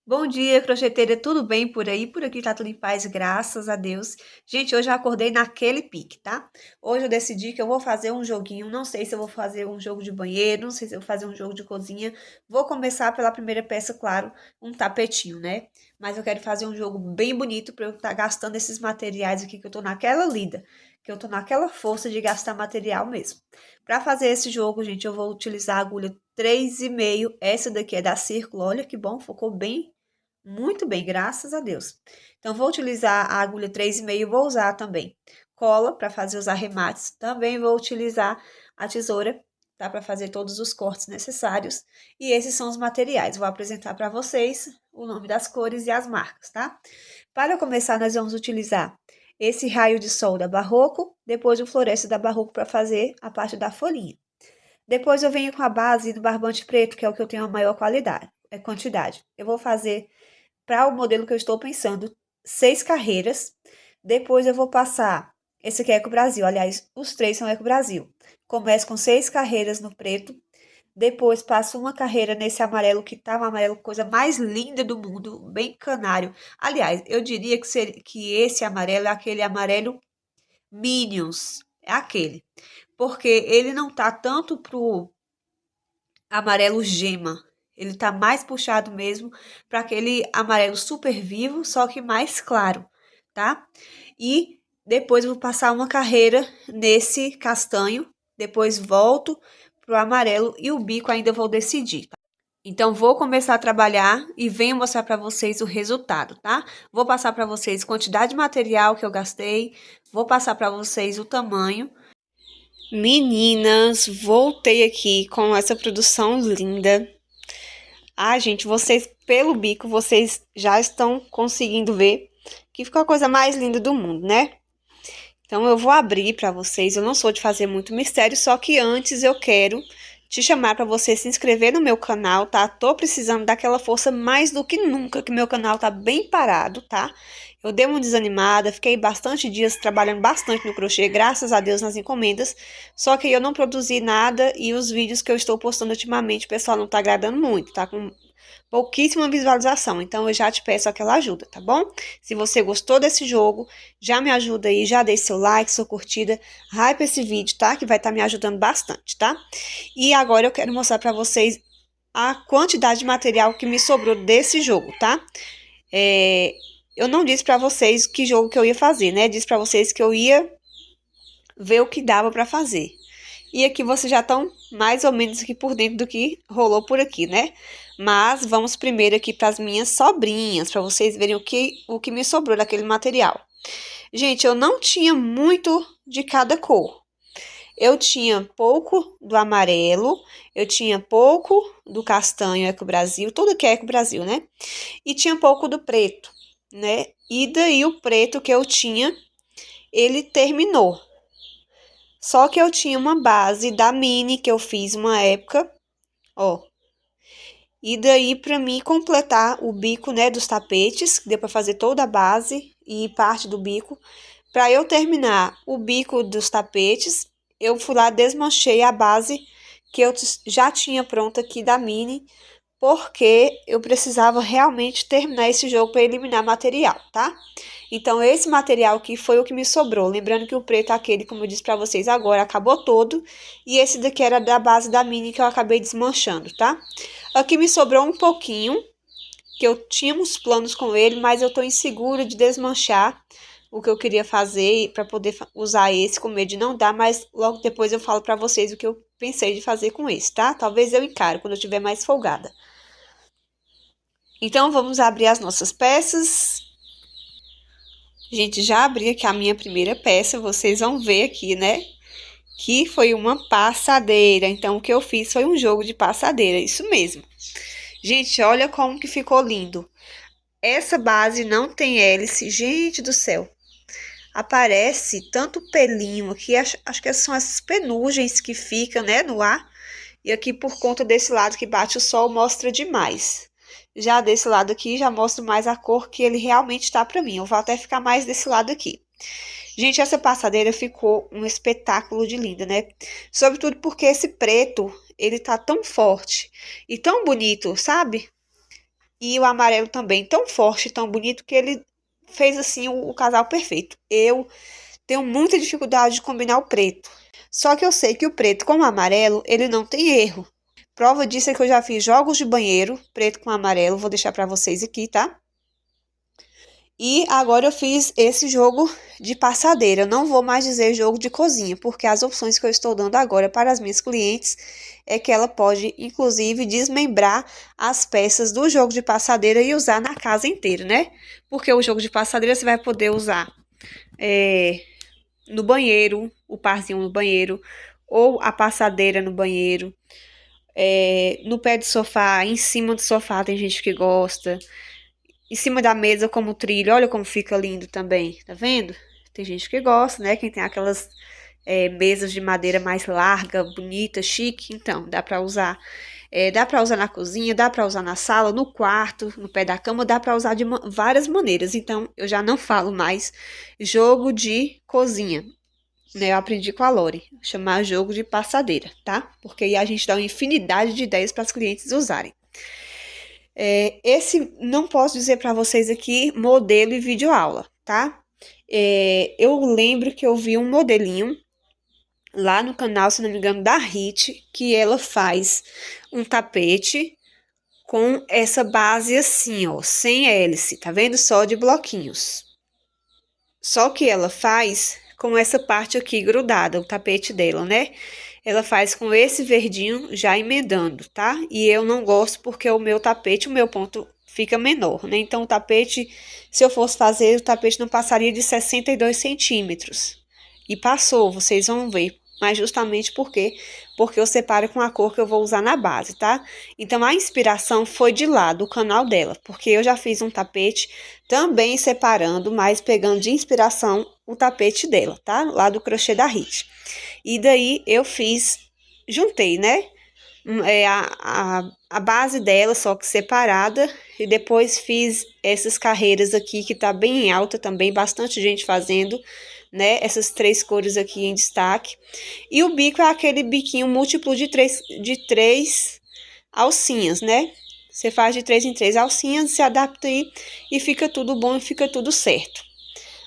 Bom dia, crocheteira, tudo bem por aí? Por aqui tá tudo em paz, graças a Deus. Gente, hoje eu acordei naquele pique, tá? Hoje eu decidi que eu vou fazer um joguinho, não sei se eu vou fazer um jogo de banheiro, não sei se eu vou fazer um jogo de cozinha. Vou começar pela primeira peça, claro, um tapetinho, né? Mas eu quero fazer um jogo bem bonito para eu estar gastando esses materiais aqui, que eu tô naquela lida, que eu tô naquela força de gastar material mesmo. Para fazer esse jogo, gente, eu vou utilizar a agulha 3,5. Essa daqui é da Círculo, olha que bom, focou bem. Muito bem, graças a Deus. Então, vou utilizar a agulha 3,5, vou usar também cola para fazer os arremates. Também vou utilizar a tesoura, tá? Para fazer todos os cortes necessários. E esses são os materiais. Vou apresentar para vocês o nome das cores e as marcas, tá? Para começar, nós vamos utilizar esse raio de sol da Barroco, depois o floresce da Barroco para fazer a parte da folhinha. Depois eu venho com a base do barbante preto, que é o que eu tenho a maior quantidade. Eu vou fazer para o modelo que eu estou pensando, 6 carreiras. Depois eu vou passar. Esse aqui é Eco Brasil. Aliás, os três são Eco Brasil. Começo com 6 carreiras no preto. Depois passo uma carreira nesse amarelo, que tá um amarelo, coisa mais linda do mundo, bem canário. Aliás, eu diria que esse amarelo é aquele amarelo Minions. É aquele. Porque ele não tá tanto pro amarelo gema. Ele tá mais puxado mesmo para aquele amarelo super vivo, só que mais claro, tá? E depois eu vou passar uma carreira nesse castanho, depois volto pro amarelo e o bico ainda vou decidir, tá? Então vou começar a trabalhar e venho mostrar para vocês o resultado, tá? Vou passar para vocês quantidade de material que eu gastei, vou passar para vocês o tamanho. Meninas, voltei aqui com essa produção linda. Ah, gente, vocês, pelo bico, vocês já estão conseguindo ver que ficou a coisa mais linda do mundo, né? Então, eu vou abrir para vocês. Eu não sou de fazer muito mistério, só que antes eu quero te chamar para você se inscrever no meu canal, tá? Tô precisando daquela força mais do que nunca, que meu canal tá bem parado, tá? Eu dei uma desanimada, fiquei bastante dias trabalhando bastante no crochê, graças a Deus nas encomendas, só que eu não produzi nada e os vídeos que eu estou postando ultimamente, o pessoal não tá agradando muito, tá com pouquíssima visualização, então eu já te peço aquela ajuda, tá bom? Se você gostou desse jogo, já me ajuda aí, já deixe seu like, sua curtida, hype esse vídeo, tá? Que vai estar me ajudando bastante, tá? E agora eu quero mostrar pra vocês a quantidade de material que me sobrou desse jogo, tá? Eu não disse pra vocês que jogo que eu ia fazer, né? Disse pra vocês que eu ia ver o que dava pra fazer. E aqui vocês já estão mais ou menos aqui por dentro do que rolou por aqui, né? Mas vamos primeiro aqui para as minhas sobrinhas, para vocês verem o que me sobrou daquele material. Gente, eu não tinha muito de cada cor. Eu tinha pouco do amarelo, eu tinha pouco do castanho Eco Brasil, tudo que é Eco Brasil, né? E tinha pouco do preto, né? E daí o preto que eu tinha, ele terminou. Só que eu tinha uma base da Mini que eu fiz uma época, ó. E daí, para mim completar o bico, né, dos tapetes, deu para fazer toda a base e parte do bico. Para eu terminar o bico dos tapetes, eu fui lá, desmanchei a base que eu já tinha pronta aqui da Mini, porque eu precisava realmente terminar esse jogo para eliminar material, tá? Então, esse material aqui foi o que me sobrou. Lembrando que o preto, aquele, como eu disse para vocês agora, acabou todo. E esse daqui era da base da Mini que eu acabei desmanchando, tá? Aqui me sobrou um pouquinho, que eu tinha uns planos com ele, mas eu tô insegura de desmanchar o que eu queria fazer para poder usar esse, com medo de não dar, mas logo depois eu falo para vocês o que eu pensei de fazer com esse, tá? Talvez eu encaro quando eu estiver mais folgada. Então, vamos abrir as nossas peças. Gente, já abri aqui a minha primeira peça, vocês vão ver aqui, né? Que foi uma passadeira. Então, o que eu fiz foi um jogo de passadeira, isso mesmo. Gente, olha como que ficou lindo. Essa base não tem hélice, gente do céu. Aparece tanto pelinho aqui, acho que são essas penugens que ficam, né, no ar. E aqui por conta desse lado que bate o sol, mostra demais. Já desse lado aqui, já mostra mais a cor que ele realmente tá pra mim. Eu vou até ficar mais desse lado aqui. Gente, essa passadeira ficou um espetáculo de linda, né? Sobretudo porque esse preto, ele tá tão forte e tão bonito, sabe? e o amarelo também tão forte, tão bonito, que ele fez assim o casal perfeito. Eu tenho muita dificuldade de combinar o preto. Só que eu sei que o preto com o amarelo, ele não tem erro. Prova disso é que eu já fiz jogos de banheiro, preto com amarelo, vou deixar para vocês aqui, tá? E agora eu fiz esse jogo de passadeira. Eu não vou mais dizer jogo de cozinha, porque as opções que eu estou dando agora para as minhas clientes é que ela pode, inclusive, desmembrar as peças do jogo de passadeira e usar na casa inteira, né? Porque o jogo de passadeira você vai poder usar no banheiro, o parzinho no banheiro, ou a passadeira no banheiro, no pé do sofá, em cima do sofá, tem gente que gosta. Em cima da mesa como trilho, olha como fica lindo também, tá vendo? Tem gente que gosta, né? Quem tem aquelas mesas de madeira mais larga, bonita, chique, então dá pra usar. Dá pra usar na cozinha, dá pra usar na sala, no quarto, no pé da cama, dá pra usar de várias maneiras. Então eu já não falo mais jogo de cozinha, né? Eu aprendi com a Lore, chamar jogo de passadeira, tá? Porque aí a gente dá uma infinidade de ideias para os clientes usarem. Esse não posso dizer para vocês aqui modelo e videoaula, tá? Eu lembro que eu vi um modelinho lá no canal, se não me engano, da Hit, que ela faz um tapete com essa base assim, ó, sem hélice, tá vendo? Só de bloquinhos. Só que ela faz com essa parte aqui grudada, o tapete dela, né? Ela faz com esse verdinho já emendando, tá? E eu não gosto porque o meu tapete, o meu ponto fica menor, né? Então o tapete, se eu fosse fazer, o tapete não passaria de 62 centímetros. E passou, vocês vão ver. Mas justamente porque eu separo com a cor que eu vou usar na base, tá? Então a inspiração foi de lá, do canal dela, porque eu já fiz um tapete também separando, mas pegando de inspiração o tapete dela, tá? Lá do crochê da Hit. E daí eu juntei, né? A base dela, só que separada, e depois fiz essas carreiras aqui que tá bem alta também, bastante gente fazendo, né? Essas três cores aqui em destaque. E o bico é aquele biquinho múltiplo de três alcinhas, né? Você faz de 3 em 3 alcinhas, se adapta aí e fica tudo bom e fica tudo certo.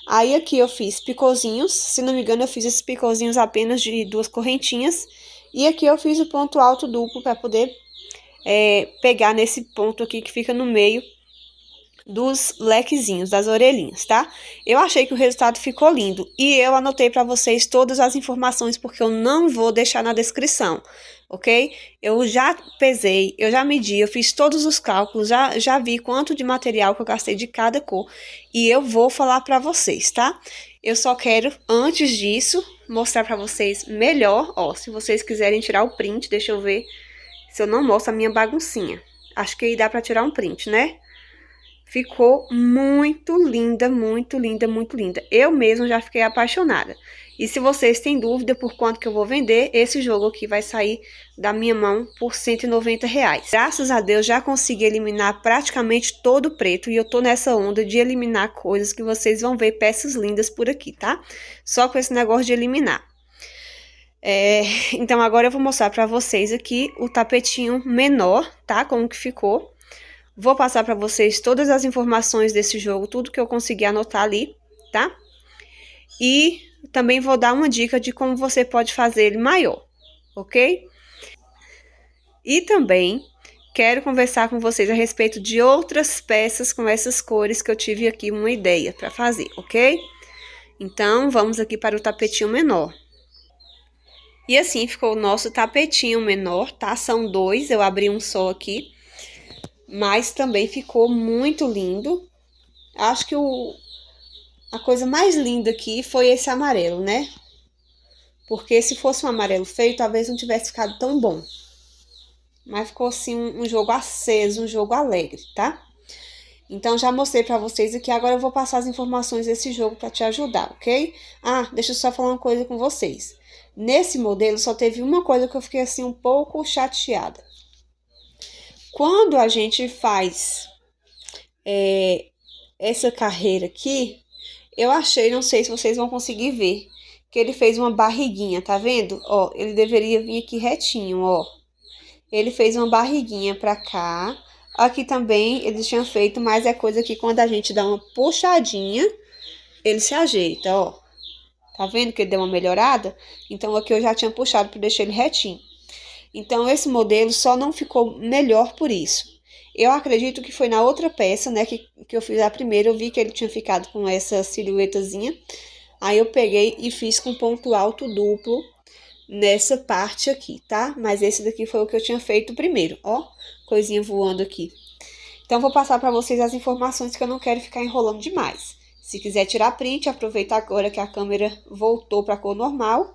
Aí aqui eu fiz picôzinhos, se não me engano eu fiz esses picôzinhos apenas de 2 correntinhas. E aqui eu fiz o ponto alto duplo para poder pegar nesse ponto aqui que fica no meio dos lequezinhos, das orelhinhas, tá? Eu achei que o resultado ficou lindo e eu anotei para vocês todas as informações porque eu não vou deixar na descrição, ok? Eu já pesei, eu já medi, eu fiz todos os cálculos, já vi quanto de material que eu gastei de cada cor e eu vou falar para vocês, tá? Eu só quero, antes disso, mostrar para vocês melhor, ó, se vocês quiserem tirar o print, deixa eu ver se eu não mostro a minha baguncinha. Acho que aí dá para tirar um print, né? Ficou muito linda, muito linda, muito linda. Eu mesma já fiquei apaixonada. E se vocês têm dúvida por quanto que eu vou vender, esse jogo aqui vai sair da minha mão por R$ 190. Graças a Deus já consegui eliminar praticamente todo o preto. E eu tô nessa onda de eliminar coisas que vocês vão ver peças lindas por aqui, tá? Só com esse negócio de eliminar. Então agora eu vou mostrar pra vocês aqui o tapetinho menor, tá? Como que ficou. Vou passar para vocês todas as informações desse jogo, tudo que eu consegui anotar ali, tá? E também vou dar uma dica de como você pode fazer ele maior, ok? E também quero conversar com vocês a respeito de outras peças com essas cores que eu tive aqui uma ideia para fazer, ok? Então, vamos aqui para o tapetinho menor. E assim ficou o nosso tapetinho menor, tá? São dois, eu abri um só aqui. Mas também ficou muito lindo. Acho que a coisa mais linda aqui foi esse amarelo, né? Porque se fosse um amarelo feio, talvez não tivesse ficado tão bom. Mas ficou assim um jogo aceso, um jogo alegre, tá? Então já mostrei pra vocês aqui, agora eu vou passar as informações desse jogo pra te ajudar, ok? Ah, deixa eu só falar uma coisa com vocês. Nesse modelo só teve uma coisa que eu fiquei assim um pouco chateada. Quando a gente faz essa carreira aqui, eu achei, não sei se vocês vão conseguir ver, que ele fez uma barriguinha, tá vendo? Ó, ele deveria vir aqui retinho, ó. Ele fez uma barriguinha pra cá, Aqui também eles tinham feito, mas é coisa que quando a gente dá uma puxadinha, ele se ajeita, ó. Tá vendo que ele deu uma melhorada? Então aqui eu já tinha puxado para deixar ele retinho. Então esse modelo só não ficou melhor por isso. Eu acredito que foi na outra peça, né, que eu fiz a primeira, eu vi que ele tinha ficado com essa silhuetazinha. Aí eu peguei e fiz com ponto alto duplo nessa parte aqui, tá? Mas esse daqui foi o que eu tinha feito primeiro, ó, coisinha voando aqui. Então, vou passar para vocês as informações que eu não quero ficar enrolando demais. Se quiser tirar print, aproveita agora que a câmera voltou para a cor normal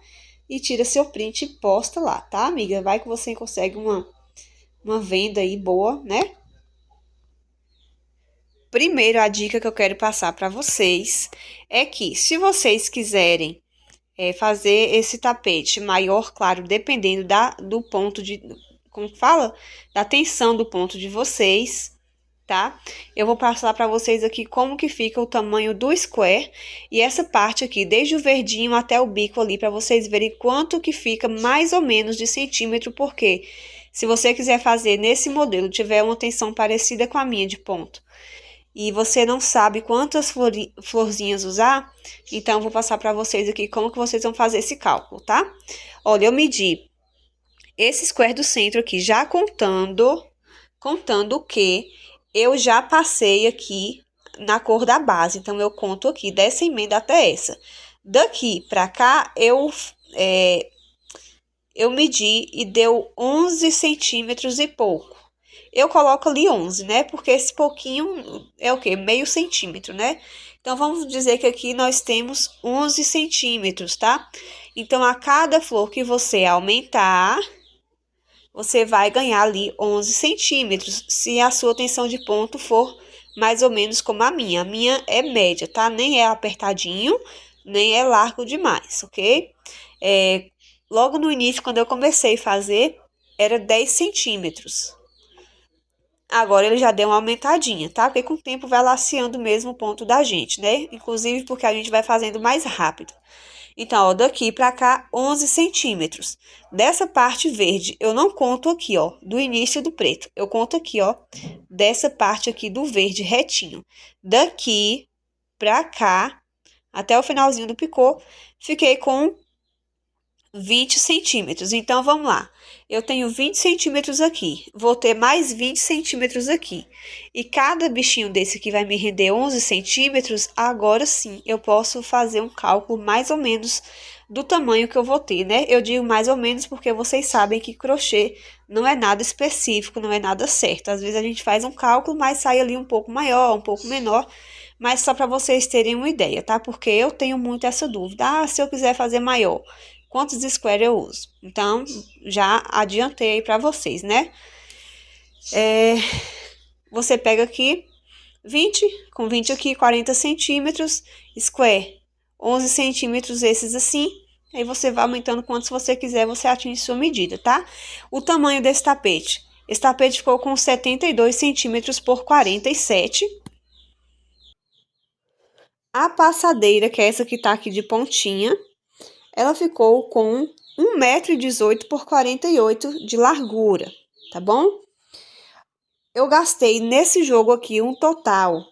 e tira seu print e posta lá, tá, amiga? Vai que você consegue uma venda aí boa, né? Primeiro, a dica que eu quero passar para vocês é que, se vocês quiserem fazer esse tapete maior, claro, dependendo do ponto de, como fala? Da tensão do ponto de vocês, tá? Eu vou passar para vocês aqui como que fica o tamanho do square e essa parte aqui, desde o verdinho até o bico ali, para vocês verem quanto que fica mais ou menos de centímetro, porque se você quiser fazer nesse modelo, tiver uma tensão parecida com a minha de ponto, e você não sabe quantas florzinhas usar, então eu vou passar para vocês aqui como que vocês vão fazer esse cálculo, tá? Olha, eu medi esse square do centro aqui, já contando que eu já passei aqui na cor da base. Então, eu conto aqui dessa emenda até essa. Daqui pra cá, eu medi e deu 11 centímetros e pouco. Eu coloco ali 11, né? Porque esse pouquinho é o quê? Meio centímetro, né? Então, vamos dizer que aqui nós temos 11 centímetros, tá? Então, a cada flor que você aumentar, você vai ganhar ali 11 centímetros, se a sua tensão de ponto for mais ou menos como a minha. A minha é média, tá? Nem é apertadinho, nem é largo demais, ok? Logo no início, quando eu comecei a fazer, era 10 centímetros. Agora ele já deu uma aumentadinha, tá? Porque com o tempo vai laceando mesmo o ponto da gente, né? Inclusive porque a gente vai fazendo mais rápido. Então, ó, daqui pra cá, 11 centímetros. Dessa parte verde, eu não conto aqui, ó, do início do preto. Eu conto aqui, ó, dessa parte aqui do verde retinho. Daqui pra cá, até o finalzinho do picô, fiquei com 20 centímetros. Então, vamos lá. Eu tenho 20 centímetros aqui. Vou ter mais 20 centímetros aqui. E cada bichinho desse aqui vai me render 11 centímetros. Agora sim, eu posso fazer um cálculo mais ou menos do tamanho que eu vou ter, né? Eu digo mais ou menos porque vocês sabem que crochê não é nada específico, não é nada certo. Às vezes a gente faz um cálculo, mas sai ali um pouco maior, um pouco menor. Mas só para vocês terem uma ideia, tá? Porque eu tenho muito essa dúvida. Ah, se eu quiser fazer maior, quantos square eu uso? Então, já adiantei aí para vocês, né? Você pega aqui 20, com 20 aqui, 40 centímetros, square, 11 centímetros esses assim. Aí você vai aumentando quantos você quiser, você atinge sua medida, tá? O tamanho desse tapete. Esse tapete ficou com 72 centímetros por 47. A passadeira, que é essa que tá aqui de pontinha, ela ficou com 1,18 m por 48 de largura, tá bom? Eu gastei nesse jogo aqui um total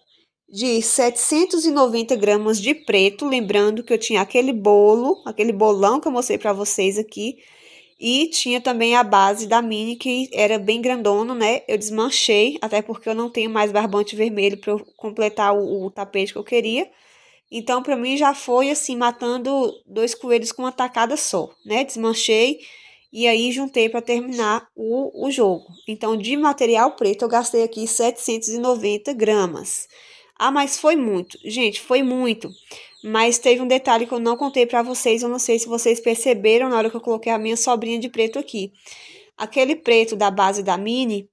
de 790 gramas de preto, lembrando que eu tinha aquele bolão que eu mostrei para vocês aqui, e tinha também a base da mini, que era bem grandona, né? Eu desmanchei, até porque eu não tenho mais barbante vermelho para completar o tapete que eu queria. Então, para mim, já foi assim, matando dois coelhos com uma tacada só, né? Desmanchei e aí juntei para terminar o jogo. Então, de material preto, eu gastei aqui 790 gramas. Ah, mas foi muito. Gente, foi muito. Mas teve um detalhe que eu não contei para vocês. Eu não sei se vocês perceberam na hora que eu coloquei a minha sobrinha de preto aqui. Aquele preto da base da mini,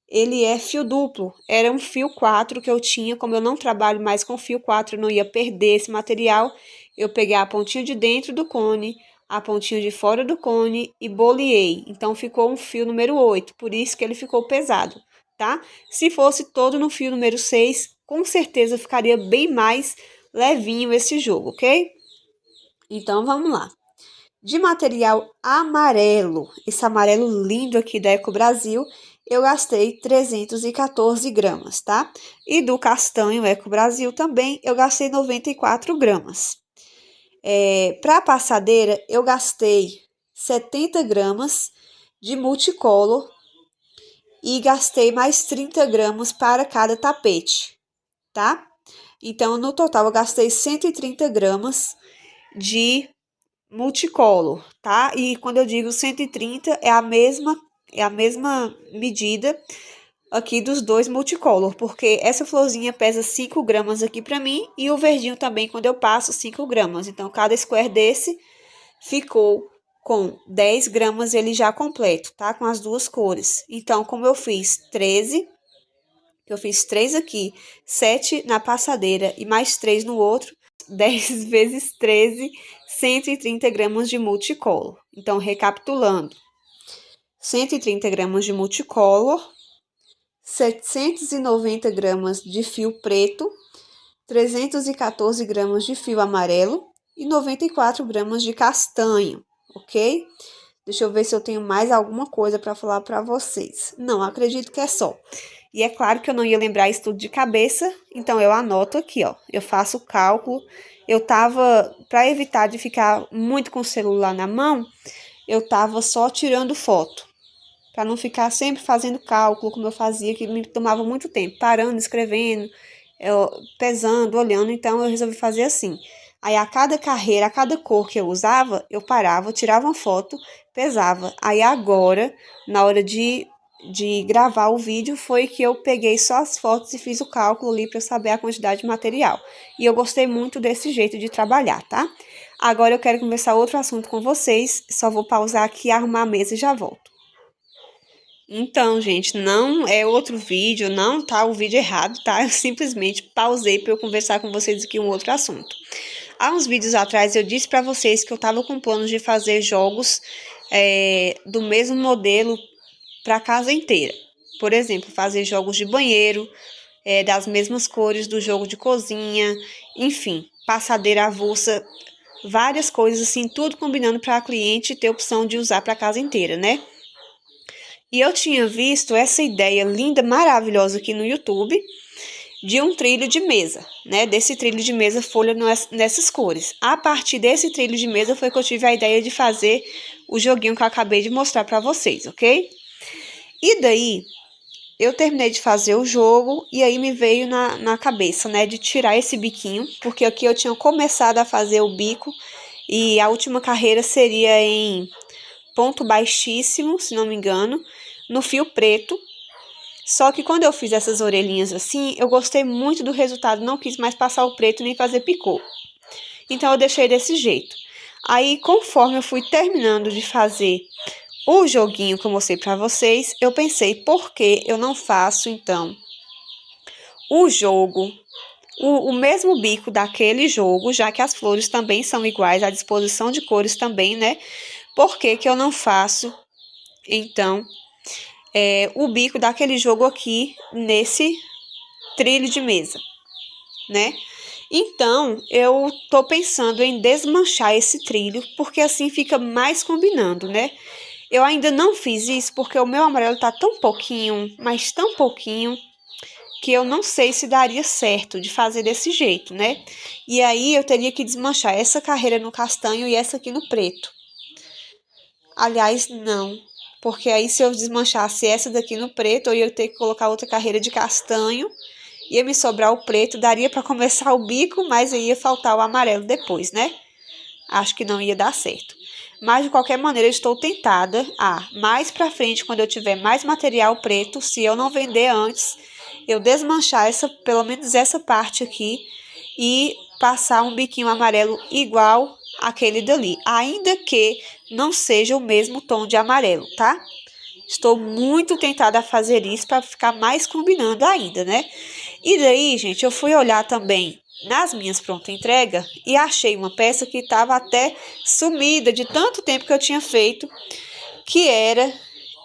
ele é fio duplo. Era um fio 4 que eu tinha. Como eu não trabalho mais com fio 4, eu não ia perder esse material. Eu peguei a pontinha de dentro do cone, a pontinha de fora do cone e boleei. Então, ficou um fio número 8. Por isso que ele ficou pesado, tá? Se fosse todo no fio número 6, com certeza ficaria bem mais levinho esse jogo, ok? Então, vamos lá. De material amarelo, esse amarelo lindo aqui da Eco Brasil, eu gastei 314 gramas, tá? E do castanho Eco Brasil também, eu gastei 94 gramas. Para a passadeira, eu gastei 70 gramas de multicolor e gastei mais 30 gramas para cada tapete, tá? Então, no total, eu gastei 130 gramas de multicolor, tá? E quando eu digo 130, é a mesma medida aqui dos dois multicolor, porque essa florzinha pesa 5 gramas aqui pra mim e o verdinho também, quando eu passo, 5 gramas. Então, cada square desse ficou com 10 gramas ele já completo, tá? Com as duas cores. Então, como eu fiz 13, eu fiz 3 aqui, 7 na passadeira e mais 3 no outro, 10 vezes 13, 130 gramas de multicolor. Então, recapitulando, 130 gramas de multicolor, 790 gramas de fio preto, 314 gramas de fio amarelo e 94 gramas de castanho, ok? Deixa eu ver se eu tenho mais alguma coisa para falar para vocês. Não, acredito que é só. E é claro que eu não ia lembrar isso tudo de cabeça, então eu anoto aqui, ó. Eu faço o cálculo. Eu tava, para evitar de ficar muito com o celular na mão, eu tava só tirando foto. Para não ficar sempre fazendo cálculo, como eu fazia, que me tomava muito tempo, parando, escrevendo, pesando, olhando. Então, eu resolvi fazer assim. Aí, a cada carreira, a cada cor que eu usava, eu parava, tirava uma foto, pesava. Aí, agora, na hora de gravar o vídeo, foi que eu peguei só as fotos e fiz o cálculo ali para eu saber a quantidade de material. E eu gostei muito desse jeito de trabalhar, tá? Agora, eu quero conversar outro assunto com vocês. Só vou pausar aqui, arrumar a mesa e já volto. Então, gente, não é outro vídeo, não tá o vídeo errado, tá? Eu simplesmente pausei para eu conversar com vocês aqui um outro assunto. Há uns vídeos atrás eu disse para vocês que eu tava com planos de fazer jogos do mesmo modelo para a casa inteira. Por exemplo, fazer jogos de banheiro, das mesmas cores do jogo de cozinha, enfim, passadeira avulsa, várias coisas assim, tudo combinando para a cliente ter opção de usar para a casa inteira, né? E eu tinha visto essa ideia linda, maravilhosa aqui no YouTube, de um trilho de mesa, né? Desse trilho de mesa folha nessas cores. A partir desse trilho de mesa foi que eu tive a ideia de fazer o joguinho que eu acabei de mostrar para vocês, ok? E daí, eu terminei de fazer o jogo e aí me veio na cabeça, né? De tirar esse biquinho, porque aqui eu tinha começado a fazer o bico e a última carreira seria em ponto baixíssimo, se não me engano, no fio preto. Só que quando eu fiz essas orelhinhas assim, eu gostei muito do resultado, não quis mais passar o preto nem fazer picô. Então eu deixei desse jeito. Aí, conforme eu fui terminando de fazer o joguinho que eu mostrei para vocês, eu pensei, por que eu não faço então o jogo, o mesmo bico daquele jogo, já que as flores também são iguais, a disposição de cores também, né? Por que que eu não faço, então, o bico daquele jogo aqui nesse trilho de mesa, né? Então, eu tô pensando em desmanchar esse trilho, porque assim fica mais combinando, né? Eu ainda não fiz isso porque o meu amarelo tá tão pouquinho, mas tão pouquinho, que eu não sei se daria certo de fazer desse jeito, né? E aí eu teria que desmanchar essa carreira no castanho e essa aqui no preto. Aliás, não, porque aí se eu desmanchasse essa daqui no preto, eu ia ter que colocar outra carreira de castanho, ia me sobrar o preto, daria para começar o bico, mas aí ia faltar o amarelo depois, né? Acho que não ia dar certo. Mas, de qualquer maneira, eu estou tentada a, mais pra frente, quando eu tiver mais material preto, se eu não vender antes, eu desmanchar pelo menos essa parte aqui e passar um biquinho amarelo igual aquele dali, ainda que não seja o mesmo tom de amarelo, tá? Estou muito tentada a fazer isso para ficar mais combinando ainda, né? E daí, gente, eu fui olhar também nas minhas pronta entrega e achei uma peça que estava até sumida de tanto tempo que eu tinha feito, que era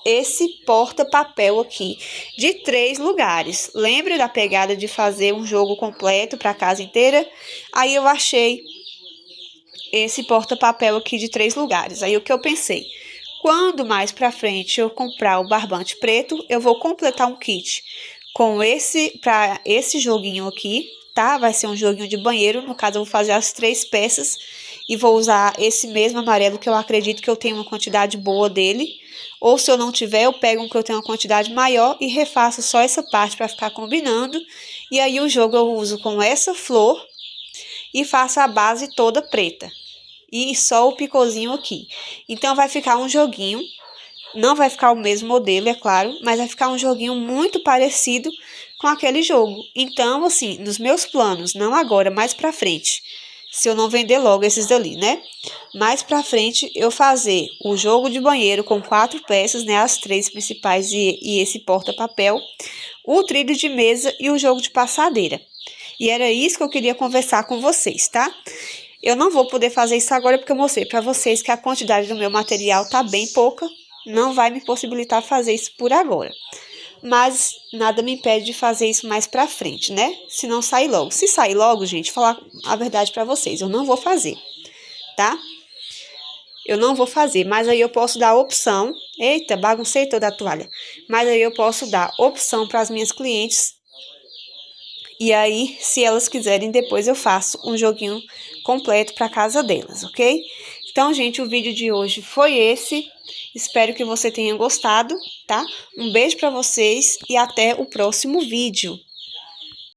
esse porta-papel aqui, de 3 lugares. Lembra da pegada de fazer um jogo completo para a casa inteira? Aí eu achei esse porta-papel aqui de 3 lugares. Aí o que eu pensei? Quando mais pra frente eu comprar o barbante preto, eu vou completar um kit com para esse joguinho aqui, tá? Vai ser um joguinho de banheiro, no caso eu vou fazer as 3 peças e vou usar esse mesmo amarelo que eu acredito que eu tenho uma quantidade boa dele. Ou se eu não tiver, eu pego um que eu tenho uma quantidade maior e refaço só essa parte para ficar combinando. E aí o jogo eu uso com essa flor e faço a base toda preta. E só o picôzinho aqui. Então vai ficar um joguinho, não vai ficar o mesmo modelo, é claro, mas vai ficar um joguinho muito parecido com aquele jogo. Então, assim, nos meus planos, não agora, mais pra frente, se eu não vender logo esses dali, né? Mais pra frente, eu fazer o jogo de banheiro com 4 peças, né? As 3 principais e esse porta-papel, o trilho de mesa e o jogo de passadeira. E era isso que eu queria conversar com vocês, tá? Eu não vou poder fazer isso agora porque eu mostrei para vocês que a quantidade do meu material tá bem pouca. Não vai me possibilitar fazer isso por agora. Mas nada me impede de fazer isso mais pra frente, né? Se não sair logo. Se sair logo, gente, falar a verdade pra vocês, eu não vou fazer, tá? Eu não vou fazer, mas aí eu posso dar opção. Eita, baguncei toda a toalha. Mas aí eu posso dar opção para as minhas clientes. E aí, se elas quiserem, depois eu faço um joguinho completo para casa delas, ok? Então, gente, o vídeo de hoje foi esse. Espero que você tenha gostado, tá? Um beijo para vocês e até o próximo vídeo.